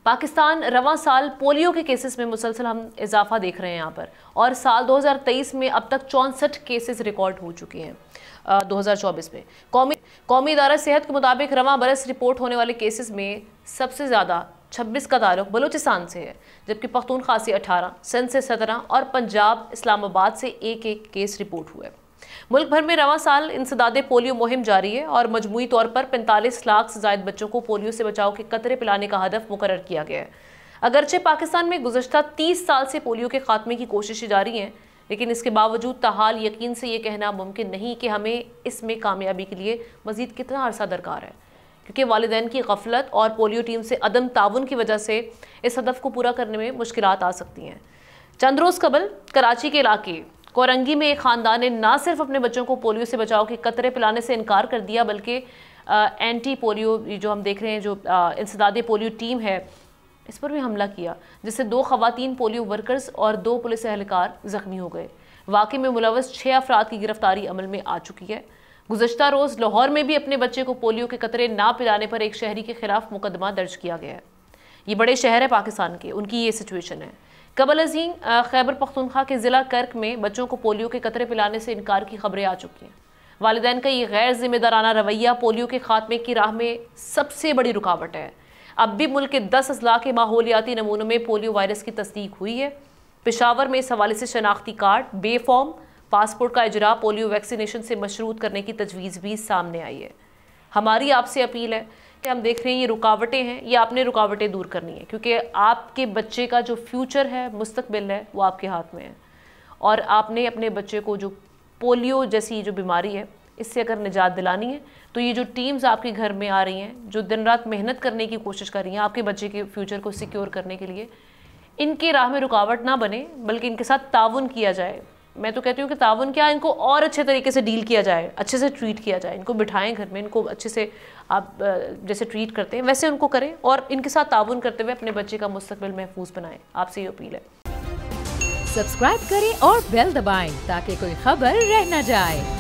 पाकिस्तान रवां साल पोलियो के केसेस में मुसलसल हम इजाफा देख रहे हैं यहाँ पर, और साल 2023 में अब तक 64 केसेस रिकॉर्ड हो चुके हैं 2024 में। कौमी इदारा सेहत के मुताबिक रवां बरस रिपोर्ट होने वाले केसेस में सबसे ज़्यादा 26 का ताल्लुक बलूचिस्तान से है, जबकि पख्तूनख्वा से 18, सिंध से 17 और पंजाब इस्लामाबाद से एक केस रिपोर्ट हुए। मुल्क भर में रवां साल इंसदादे पोलियो मुहिम जारी है और मजमूई तौर पर 45 लाख से ज़ायद बच्चों को पोलियो से बचाव के कतरे पिलाने का हदफ मुकर्रर किया गया है। अगरचे पाकिस्तान में गुज़श्ता 30 साल से पोलियो के खात्मे की कोशिशें जारी हैं, लेकिन इसके बावजूद ताहाल यकीन से ये कहना मुमकिन नहीं कि हमें इसमें कामयाबी के लिए मज़ीद कितना अरसा दरकार है, क्योंकि वालिदैन की गफलत और पोलियो टीम से अदम ताउन की वजह से इस हदफ को पूरा करने में मुश्किलात आ सकती हैं। चंद रोज़ कबल कराची के इलाके कोरंगी में एक ख़ानदान ने न सिर्फ अपने बच्चों को पोलियो से बचाव के कतरे पिलाने से इनकार कर दिया, बल्कि एंटी पोलियो जो हम देख रहे हैं, जो इंसदादे पोलियो टीम है, इस पर भी हमला किया, जिससे 2 ख़वातीन पोलियो वर्कर्स और 2 पुलिस एहलकार ज़ख्मी हो गए। वाक़े में मुलव्वस 6 अफराद की गिरफ्तारी अमल में आ चुकी है। गुज़श्ता रोज़ लाहौर में भी अपने बच्चे को पोलियो के कतरे ना पिलाने पर एक शहरी के खिलाफ मुकदमा दर्ज किया गया है। ये बड़े शहर है पाकिस्तान के, उनकी ये सिचुएशन है। कबल अज़ीम खैबर पख्तूनख्वा के ज़िला कर्क में बच्चों को पोलियो के कतरे पिलाने से इनकार की खबरें आ चुकी हैं। वालिदैन का ये गैर जिम्मेदाराना रवैया पोलियो के खात्मे की राह में सबसे बड़ी रुकावट है। अब भी मुल्क के 10 अजला के माहौलियाती नमूनों में पोलियो वायरस की तस्दीक हुई है। पेशावर में इस हवाले से शनाख्ती कार्ड, बेफॉर्म पासपोर्ट का इजरा पोलियो वैक्सीनेशन से मशरूत करने की तजवीज़ भी सामने आई है। हमारी आपसे अपील है कि हम देख रहे हैं ये रुकावटें हैं, ये आपने रुकावटें दूर करनी है, क्योंकि आपके बच्चे का जो फ्यूचर है, मुस्तकबिल है, वो आपके हाथ में है। और आपने अपने बच्चे को जो पोलियो जैसी जो बीमारी है, इससे अगर निजात दिलानी है, तो ये जो टीम्स आपके घर में आ रही हैं, जो दिन रात मेहनत करने की कोशिश कर रही हैं आपके बच्चे के फ्यूचर को सिक्योर करने के लिए, इनकी राह में रुकावट ना बने, बल्कि इनके साथ ताउन किया जाए। मैं तो कहती हूँ कि ताउन क्या, इनको और अच्छे तरीके से डील किया जाए, अच्छे से ट्रीट किया जाए, इनको बिठाएं घर में, इनको अच्छे से आप जैसे ट्रीट करते हैं वैसे उनको करें, और इनके साथ ताउन करते हुए अपने बच्चे का मुस्तकबिल महफूज बनाएं। आपसे ये अपील है। सब्सक्राइब करें और बेल दबाएं ताकि कोई खबर रह न जाए।